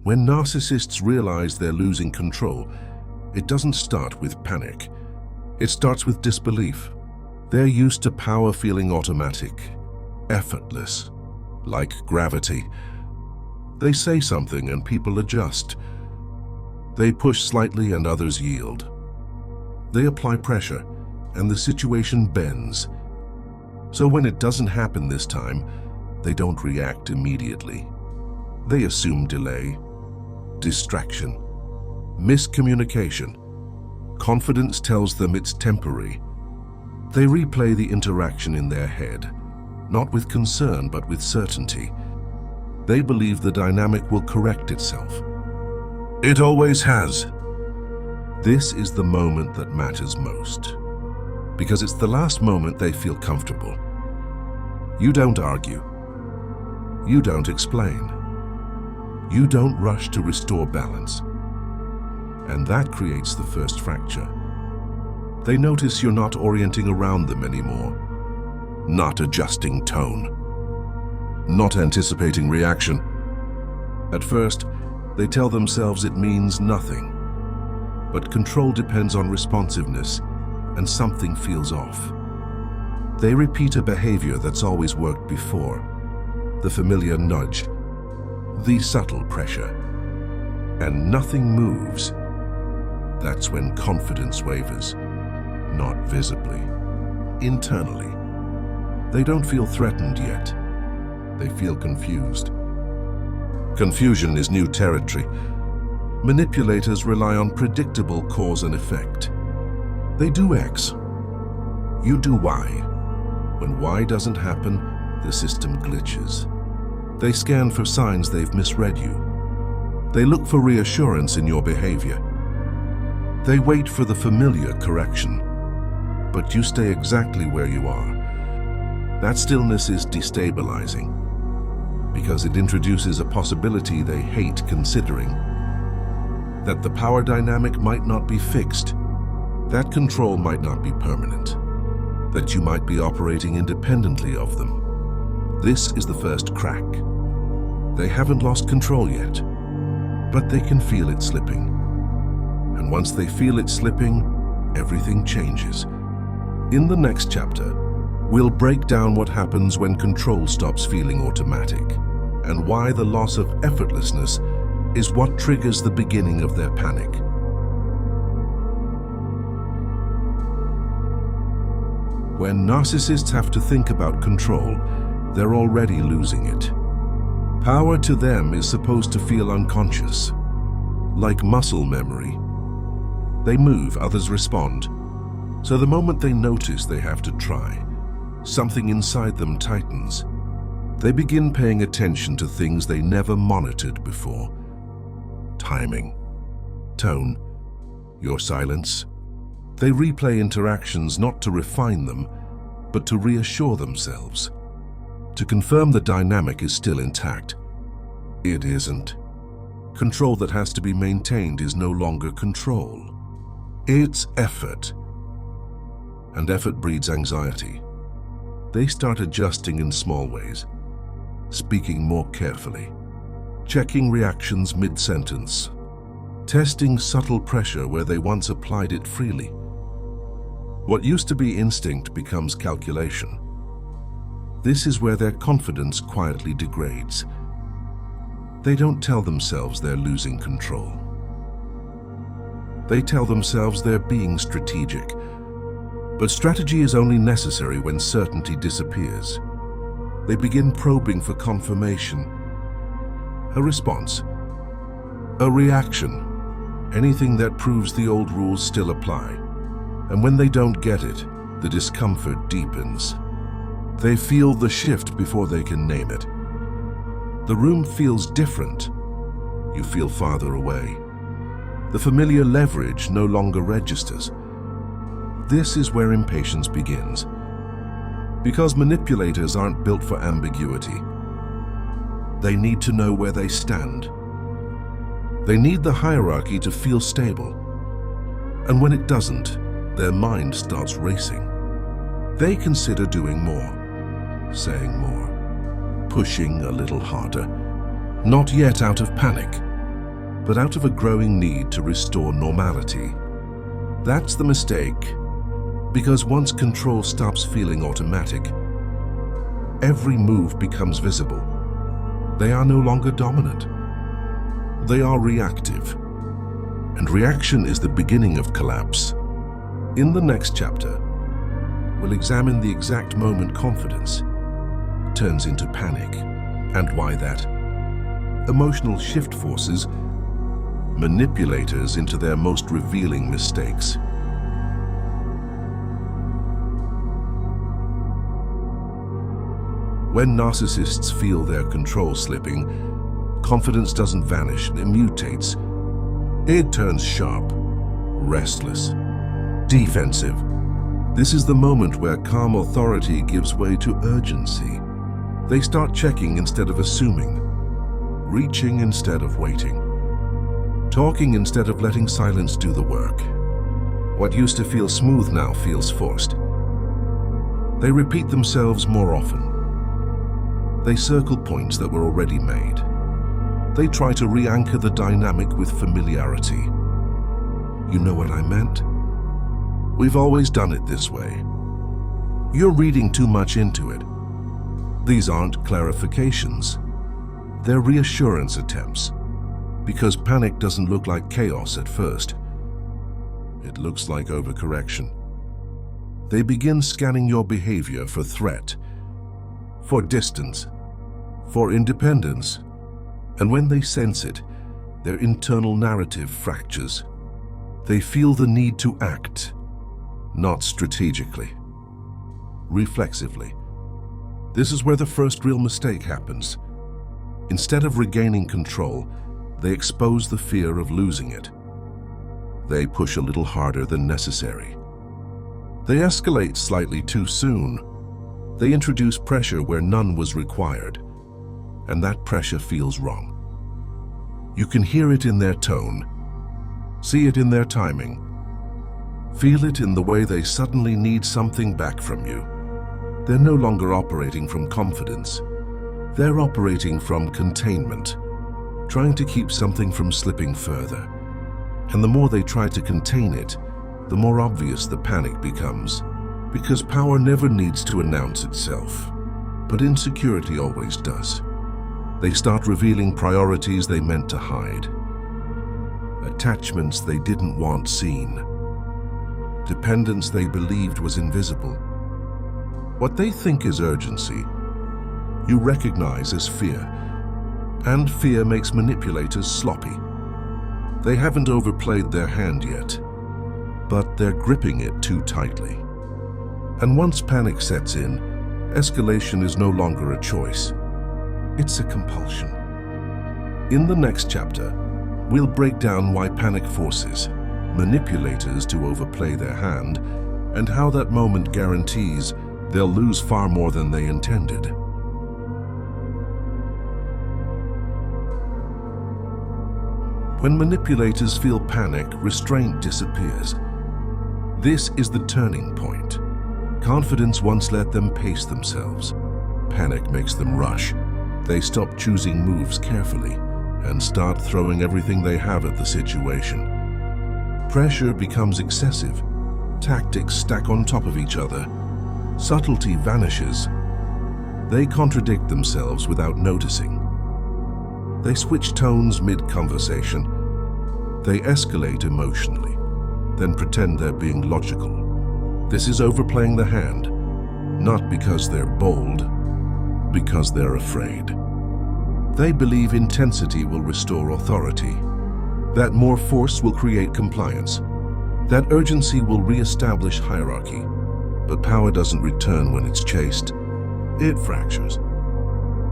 When narcissists realize they're losing control, it doesn't start with panic. It starts with disbelief. They're used to power feeling automatic, effortless, like gravity. They say something and people adjust. They push slightly and others yield. They apply pressure and the situation bends. So when it doesn't happen this time, they don't react immediately. They assume delay, distraction, miscommunication. Confidence tells them it's temporary. They replay the interaction in their head, not with concern but with certainty. They believe the dynamic will correct itself. It always has. This is the moment that matters most, because it's the last moment they feel comfortable. You don't argue. You don't explain. You don't rush to restore balance. And that creates the first fracture. They notice you're not orienting around them anymore, not adjusting tone, not anticipating reaction. At first, they tell themselves it means nothing. But control depends on responsiveness, and something feels off. They repeat a behavior that's always worked before, the familiar nudge, the subtle pressure, and nothing moves. That's when confidence wavers, not visibly, internally. They don't feel threatened yet. They feel confused. Confusion is new territory. Manipulators rely on predictable cause and effect. They do X. You do Y. When Y doesn't happen, the system glitches. They scan for signs they've misread you. They look for reassurance in your behavior. They wait for the familiar correction, but you stay exactly where you are. That stillness is destabilizing, because it introduces a possibility they hate considering. That the power dynamic might not be fixed, that control might not be permanent, that you might be operating independently of them. This is the first crack. They haven't lost control yet, but they can feel it slipping. And once they feel it slipping, everything changes. In the next chapter, we'll break down what happens when control stops feeling automatic, and why the loss of effortlessness is what triggers the beginning of their panic. When narcissists have to think about control, they're already losing it. Power to them is supposed to feel unconscious, like muscle memory. They move, others respond. So the moment they notice they have to try, something inside them tightens. They begin paying attention to things they never monitored before. Timing, tone, your silence. They replay interactions not to refine them, but to reassure themselves, to confirm the dynamic is still intact. It isn't. Control that has to be maintained is no longer control. It's effort. And effort breeds anxiety. They start adjusting in small ways, speaking more carefully, checking reactions mid-sentence, testing subtle pressure where they once applied it freely. What used to be instinct becomes calculation. This is where their confidence quietly degrades. They don't tell themselves they're losing control. They tell themselves they're being strategic. But strategy is only necessary when certainty disappears. They begin probing for confirmation. A response. A reaction. Anything that proves the old rules still apply. And when they don't get it, the discomfort deepens. They feel the shift before they can name it. The room feels different. You feel farther away. The familiar leverage no longer registers. This is where impatience begins. Because manipulators aren't built for ambiguity. They need to know where they stand. They need the hierarchy to feel stable. And when it doesn't, their mind starts racing. They consider doing more, saying more, pushing a little harder. Not yet out of panic, but out of a growing need to restore normality. That's the mistake, because once control stops feeling automatic, every move becomes visible. They are no longer dominant. They are reactive, and reaction is the beginning of collapse. In the next chapter, we'll examine the exact moment confidence turns into panic and why that emotional shift forces manipulators into their most revealing mistakes. When narcissists feel their control slipping, confidence doesn't vanish, it mutates. It turns sharp, restless, defensive. This is the moment where calm authority gives way to urgency. They start checking instead of assuming, reaching instead of waiting, talking instead of letting silence do the work. What used to feel smooth now feels forced. They repeat themselves more often. They circle points that were already made. They try to re-anchor the dynamic with familiarity. You know what I meant? We've always done it this way. You're reading too much into it. These aren't clarifications. They're reassurance attempts, because panic doesn't look like chaos at first. It looks like overcorrection. They begin scanning your behavior for threat, for distance, for independence, and when they sense it, their internal narrative fractures. They feel the need to act, not strategically, reflexively. This is where the first real mistake happens. Instead of regaining control, they expose the fear of losing it. They push a little harder than necessary. They escalate slightly too soon. They introduce pressure where none was required, and that pressure feels wrong. You can hear it in their tone, see it in their timing, feel it in the way they suddenly need something back from you. They're no longer operating from confidence. They're operating from containment, trying to keep something from slipping further. And the more they try to contain it, the more obvious the panic becomes. Because power never needs to announce itself, but insecurity always does. They start revealing priorities they meant to hide, attachments they didn't want seen, dependence they believed was invisible. What they think is urgency, you recognize as fear, and fear makes manipulators sloppy. They haven't overplayed their hand yet, but they're gripping it too tightly. And once panic sets in, escalation is no longer a choice. It's a compulsion. In the next chapter, we'll break down why panic forces manipulators to overplay their hand and how that moment guarantees they'll lose far more than they intended. When manipulators feel panic, restraint disappears. This is the turning point. Confidence once let them pace themselves. Panic makes them rush. They stop choosing moves carefully and start throwing everything they have at the situation. Pressure becomes excessive. Tactics stack on top of each other. Subtlety vanishes. They contradict themselves without noticing. They switch tones mid-conversation. They escalate emotionally, then pretend they're being logical. This is overplaying the hand, not because they're bold, because they're afraid. They believe intensity will restore authority, that more force will create compliance, that urgency will re-establish hierarchy. But power doesn't return when it's chased. It fractures.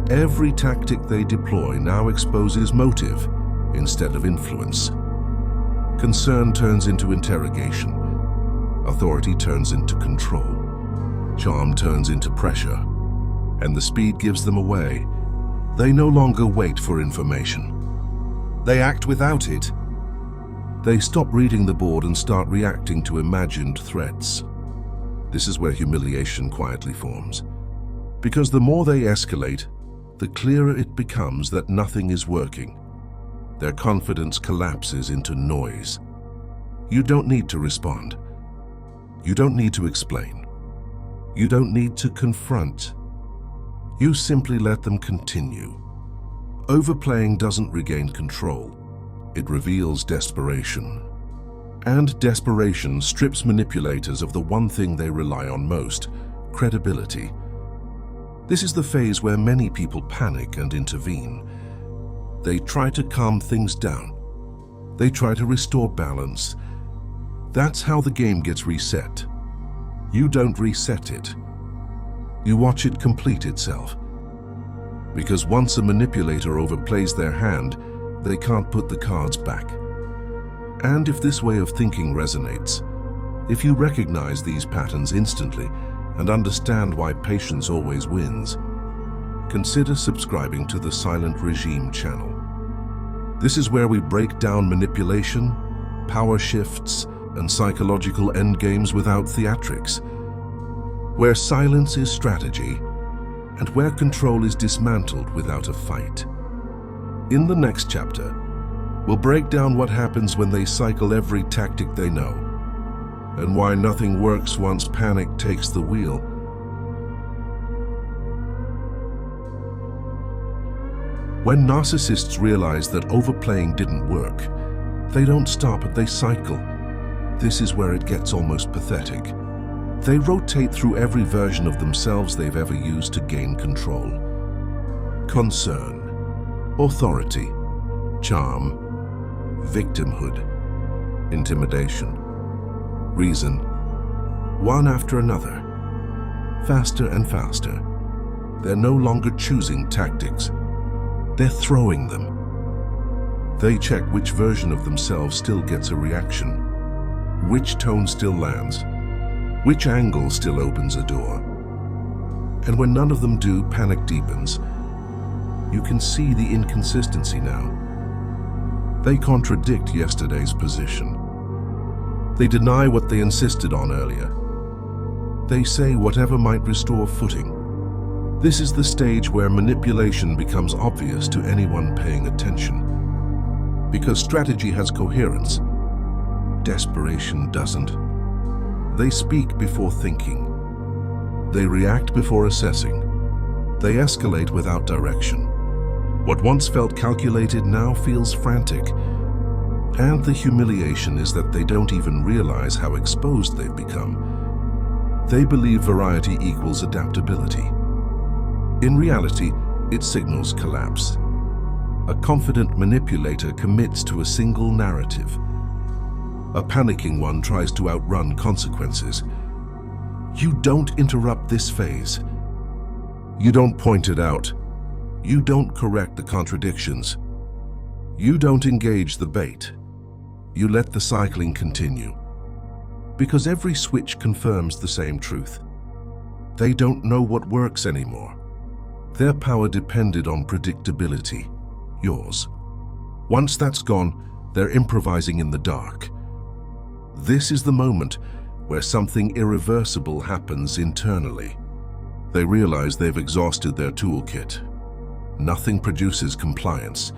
Every tactic they deploy now exposes motive instead of influence. Concern turns into interrogation. Authority turns into control. Charm turns into pressure. And the speed gives them away. They no longer wait for information. They act without it. They stop reading the board and start reacting to imagined threats. This is where humiliation quietly forms. Because the more they escalate, the clearer it becomes that nothing is working. their confidence collapses into noise. You don't need to respond. You don't need to explain. You don't need to confront. You simply let them continue. Overplaying doesn't regain control. It reveals desperation. And desperation strips manipulators of the one thing they rely on most: credibility. This is the phase where many people panic and intervene. They try to calm things down. They try to restore balance. That's how the game gets reset. You don't reset it. You watch it complete itself. Because once a manipulator overplays their hand, they can't put the cards back. And if this way of thinking resonates, if you recognize these patterns instantly and understand why patience always wins, consider subscribing to the Silent Regime channel. This is where we break down manipulation, power shifts, and psychological endgames without theatrics, where silence is strategy, and where control is dismantled without a fight. In the next chapter, we'll break down what happens when they cycle every tactic they know, and why nothing works once panic takes the wheel. When narcissists realize that overplaying didn't work, they don't stop, they cycle. This is where it gets almost pathetic. They rotate through every version of themselves they've ever used to gain control. Concern, authority, charm, victimhood, intimidation, reason, one after another, faster and faster. They're no longer choosing tactics. They're throwing them. They check which version of themselves still gets a reaction, which tone still lands, which angle still opens a door. And when none of them do, panic deepens. You can see the inconsistency now. They contradict yesterday's position. They deny what they insisted on earlier. They say whatever might restore footing. This is the stage where manipulation becomes obvious to anyone paying attention. Because strategy has coherence, desperation doesn't. They speak before thinking. They react before assessing. They escalate without direction. What once felt calculated now feels frantic. And the humiliation is that they don't even realize how exposed they've become. They believe variety equals adaptability. In reality, it signals collapse. A confident manipulator commits to a single narrative. A panicking one tries to outrun consequences. You don't interrupt this phase. You don't point it out. You don't correct the contradictions. You don't engage the bait. You let the cycling continue. Because every switch confirms the same truth. They don't know what works anymore. Their power depended on predictability, yours. Once that's gone, they're improvising in the dark. This is the moment where something irreversible happens internally. They realize they've exhausted their toolkit. Nothing produces compliance.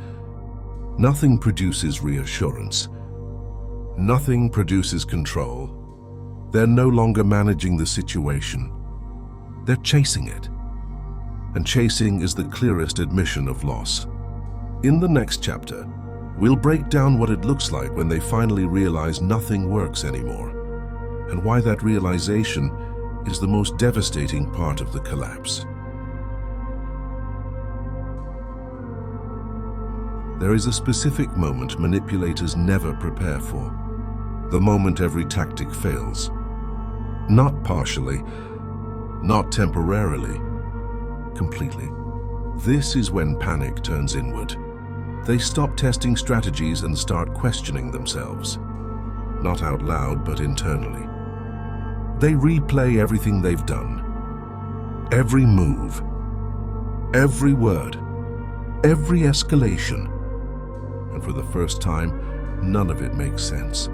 Nothing produces reassurance. Nothing produces control. They're no longer managing the situation. They're chasing it. And chasing is the clearest admission of loss. In the next chapter, we'll break down what it looks like when they finally realize nothing works anymore, and why that realization is the most devastating part of the collapse. There is a specific moment manipulators never prepare for. The moment every tactic fails. Not partially, not temporarily, completely. This is when panic turns inward. They stop testing strategies and start questioning themselves. Not out loud, but internally. They replay everything they've done. Every move. Every word. Every escalation. And for the first time, none of it makes sense.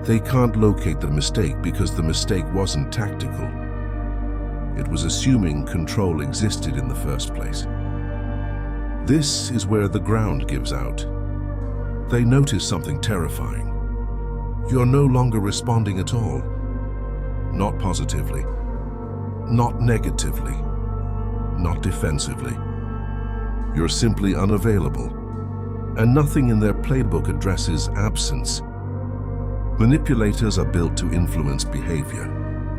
They can't locate the mistake because the mistake wasn't tactical. It was assuming control existed in the first place. This is where the ground gives out. they notice something terrifying. You're no longer responding at all. Not positively, not negatively, not defensively. You're simply unavailable, and nothing in their playbook addresses absence. Manipulators are built to influence behavior,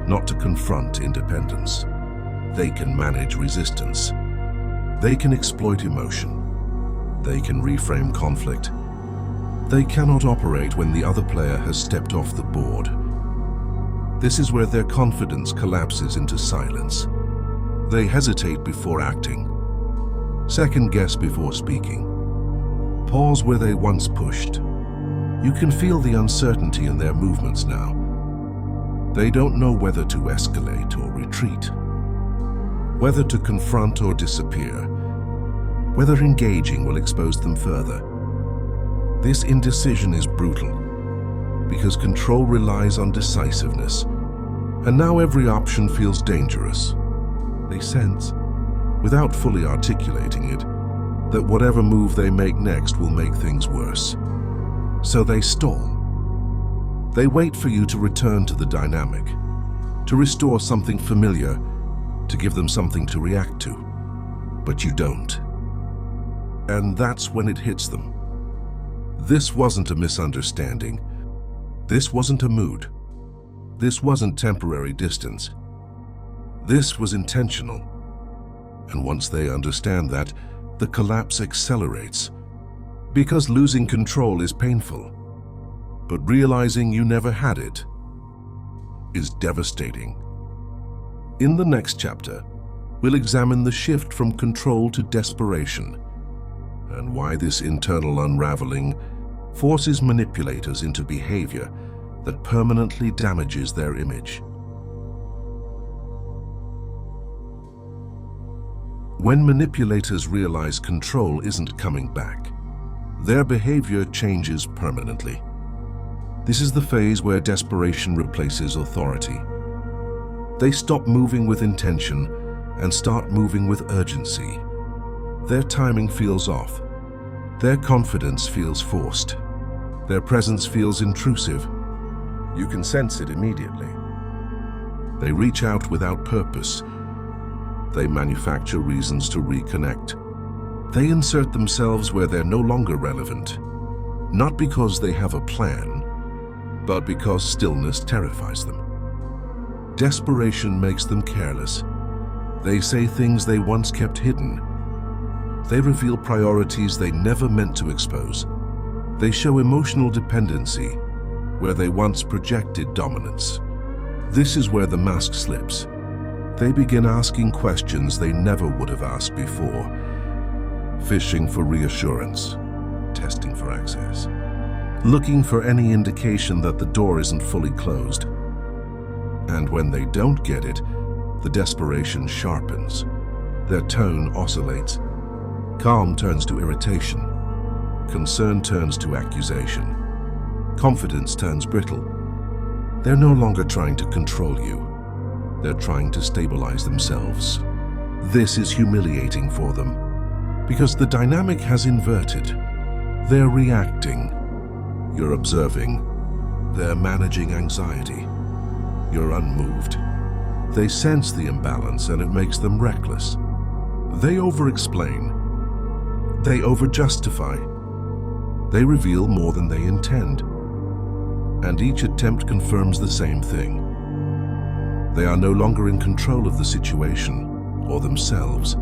not to confront independence. They can manage resistance. They can exploit emotion. They can reframe conflict. They cannot operate when the other player has stepped off the board. This is where their confidence collapses into silence. They hesitate before acting, second guess before speaking, pause where they once pushed. You can feel the uncertainty in their movements now. They don't know whether to escalate or retreat, whether to confront or disappear, whether engaging will expose them further. This indecision is brutal, because control relies on decisiveness, and now every option feels dangerous. They sense, without fully articulating it, that whatever move they make next will make things worse. So they stall. They wait for you to return to the dynamic, to restore something familiar, to give them something to react to. But you don't. And that's when it hits them. This wasn't a misunderstanding. This wasn't a mood. This wasn't temporary distance. This was intentional. And once they understand that, the collapse accelerates. Because losing control is painful, but realizing you never had it is devastating. In the next chapter, we'll examine the shift from control to desperation, and why this internal unraveling forces manipulators into behavior that permanently damages their image. When manipulators realize control isn't coming back, their behavior changes permanently. This is the phase where desperation replaces authority. They stop moving with intention and start moving with urgency. Their timing feels off. Their confidence feels forced. Their presence feels intrusive. You can sense it immediately. They reach out without purpose. They manufacture reasons to reconnect. They insert themselves where they're no longer relevant, not because they have a plan, but because stillness terrifies them. Desperation makes them careless. They say things they once kept hidden. They reveal priorities they never meant to expose. They show emotional dependency where they once projected dominance. This is where the mask slips. They begin asking questions they never would have asked before, fishing for reassurance, testing for access, looking for any indication that the door isn't fully closed. And when they don't get it, the desperation sharpens. Their tone oscillates. Calm turns to irritation. Concern turns to accusation. Confidence turns brittle. They're no longer trying to control you. They're trying to stabilize themselves. This is humiliating for them, because the dynamic has inverted. They're reacting. You're observing. They're managing anxiety. You're unmoved. They sense the imbalance and it makes them reckless. They over-explain. They over-justify. They reveal more than they intend. And each attempt confirms the same thing. They are no longer in control of the situation or themselves.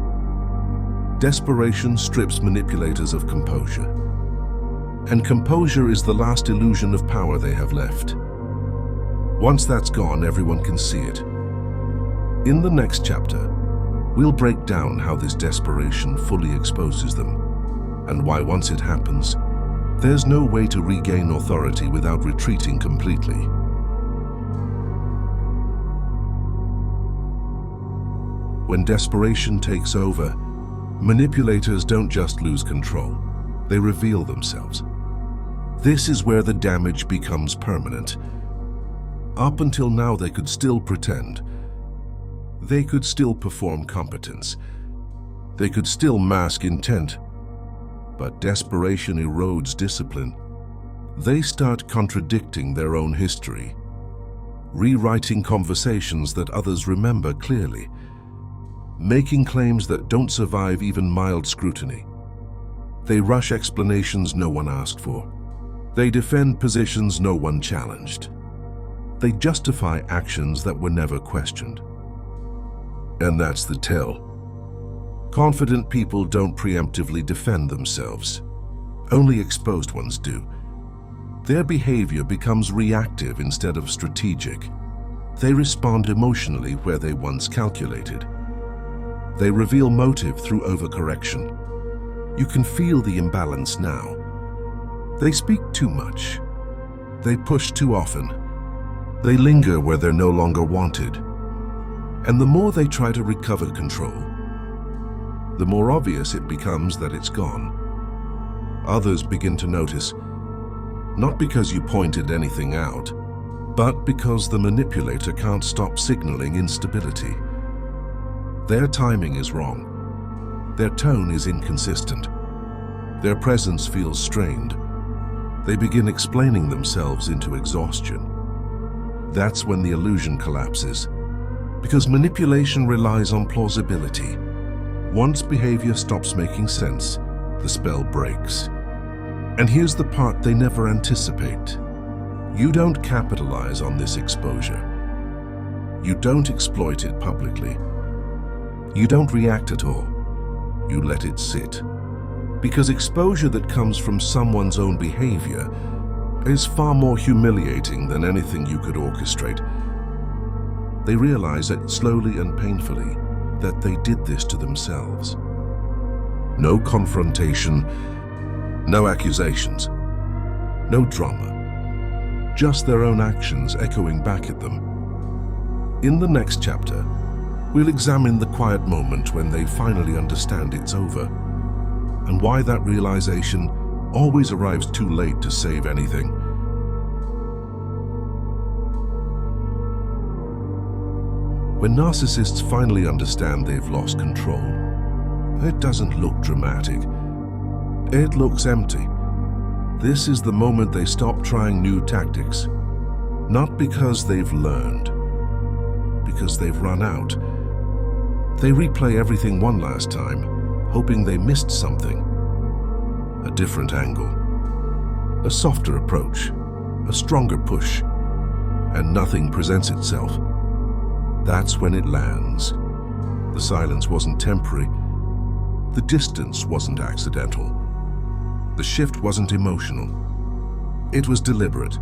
Desperation strips manipulators of composure. And composure is the last illusion of power they have left. Once that's gone, everyone can see it. In the next chapter, we'll break down how this desperation fully exposes them, and why once it happens, there's no way to regain authority without retreating completely. When desperation takes over, manipulators don't just lose control, they reveal themselves. This is where the damage becomes permanent. Up until now, they could still pretend. They could still perform competence. They could still mask intent. But desperation erodes discipline. They start contradicting their own history, rewriting conversations that others remember clearly, making claims that don't survive even mild scrutiny. They rush explanations no one asked for. They defend positions no one challenged. They justify actions that were never questioned. And that's the tell. Confident people don't preemptively defend themselves. Only exposed ones do. Their behavior becomes reactive instead of strategic. They respond emotionally where they once calculated. They reveal motive through overcorrection. You can feel the imbalance now. They speak too much. They push too often. They linger where they're no longer wanted. And the more they try to recover control, the more obvious it becomes that it's gone. Others begin to notice, not because you pointed anything out, but because the manipulator can't stop signaling instability. Their timing is wrong. Their tone is inconsistent. Their presence feels strained. They begin explaining themselves into exhaustion. That's when the illusion collapses, because manipulation relies on plausibility. Once behavior stops making sense, the spell breaks. And here's the part they never anticipate. You don't capitalize on this exposure. You don't exploit it publicly. You don't react at all. You let it sit. Because exposure that comes from someone's own behavior is far more humiliating than anything you could orchestrate. They realize it slowly and painfully that they did this to themselves. No confrontation, no accusations, no drama, just their own actions echoing back at them. In the next chapter, we'll examine the quiet moment when they finally understand it's over, and why that realization always arrives too late to save anything. When narcissists finally understand they've lost control, it doesn't look dramatic. It looks empty. This is the moment they stop trying new tactics. Not because they've learned, because they've run out. They replay everything one last time, hoping they missed something. A different angle, a softer approach, a stronger push, and nothing presents itself. That's when it lands. The silence wasn't temporary. The distance wasn't accidental. The shift wasn't emotional. It was deliberate.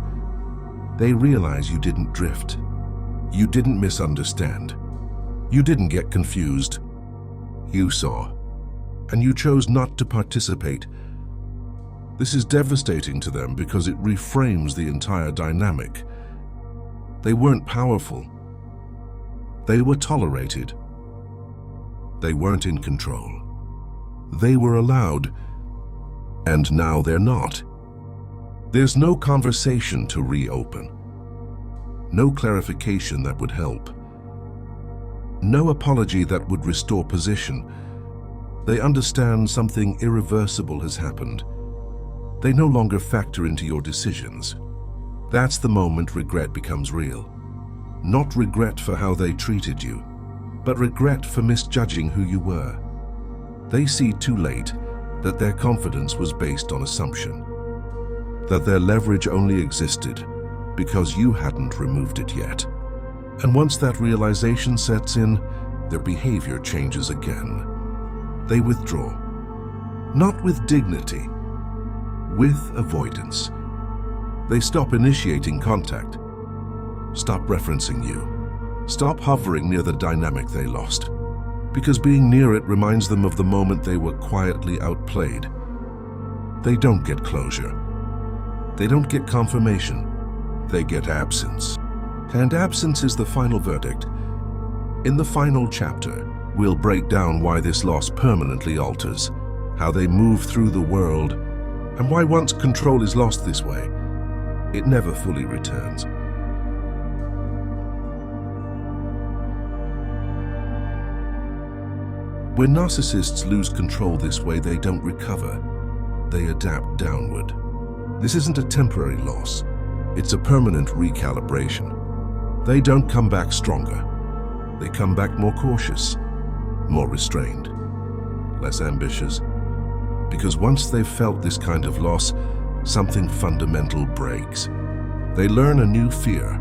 They realize you didn't drift. You didn't misunderstand. You didn't get confused. You saw, and you chose not to participate. This is devastating to them because it reframes the entire dynamic. They weren't powerful. They were tolerated. They weren't in control. They were allowed, and now they're not. There's no conversation to reopen. No clarification that would help. No apology that would restore position. They understand something irreversible has happened. They no longer factor into your decisions. That's the moment regret becomes real. Not regret for how they treated you, but regret for misjudging who you were. They see too late that their confidence was based on assumption, that their leverage only existed because you hadn't removed it yet. And once that realization sets in, their behavior changes again. They withdraw, not with dignity, with avoidance. They stop initiating contact, stop referencing you, stop hovering near the dynamic they lost, because being near it reminds them of the moment they were quietly outplayed. They don't get closure. They don't get confirmation. They get absence. And absence is the final verdict. In the final chapter, we'll break down why this loss permanently alters, how they move through the world, and why once control is lost this way, it never fully returns. When narcissists lose control this way, they don't recover. they adapt downward. This isn't a temporary loss. It's a permanent recalibration. They don't come back stronger. They come back more cautious, more restrained, less ambitious. Because once they've felt this kind of loss, something fundamental breaks. They learn a new fear.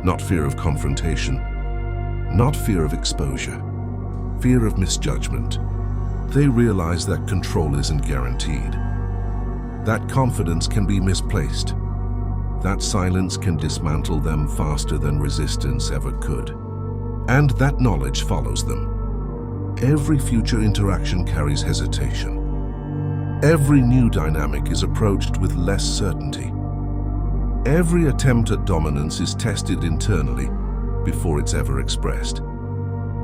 Not fear of confrontation, not fear of exposure, fear of misjudgment. They realize that control isn't guaranteed. That confidence can be misplaced. That silence can dismantle them faster than resistance ever could. And that knowledge follows them. Every future interaction carries hesitation. Every new dynamic is approached with less certainty. Every attempt at dominance is tested internally before it's ever expressed.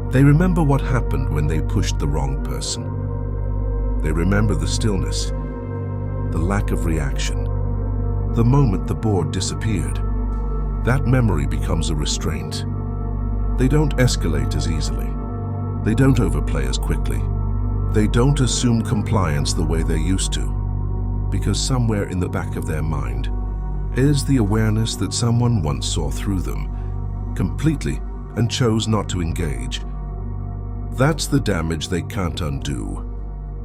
They remember what happened when they pushed the wrong person. They remember the stillness, the lack of reaction, the moment the board disappeared. That memory becomes a restraint. They don't escalate as easily. They don't overplay as quickly. They don't assume compliance the way they used to, because somewhere in the back of their mind is the awareness that someone once saw through them completely and chose not to engage. That's the damage they can't undo.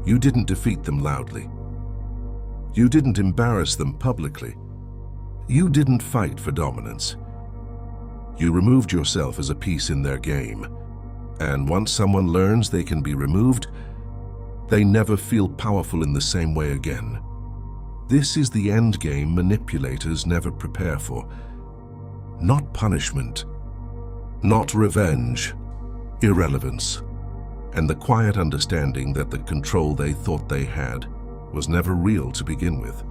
You didn't defeat them loudly. You didn't embarrass them publicly. You didn't fight for dominance. You removed yourself as a piece in their game. And once someone learns they can be removed, they never feel powerful in the same way again. This is the end game manipulators never prepare for. Not punishment, not revenge, irrelevance, and the quiet understanding that the control they thought they had was never real to begin with.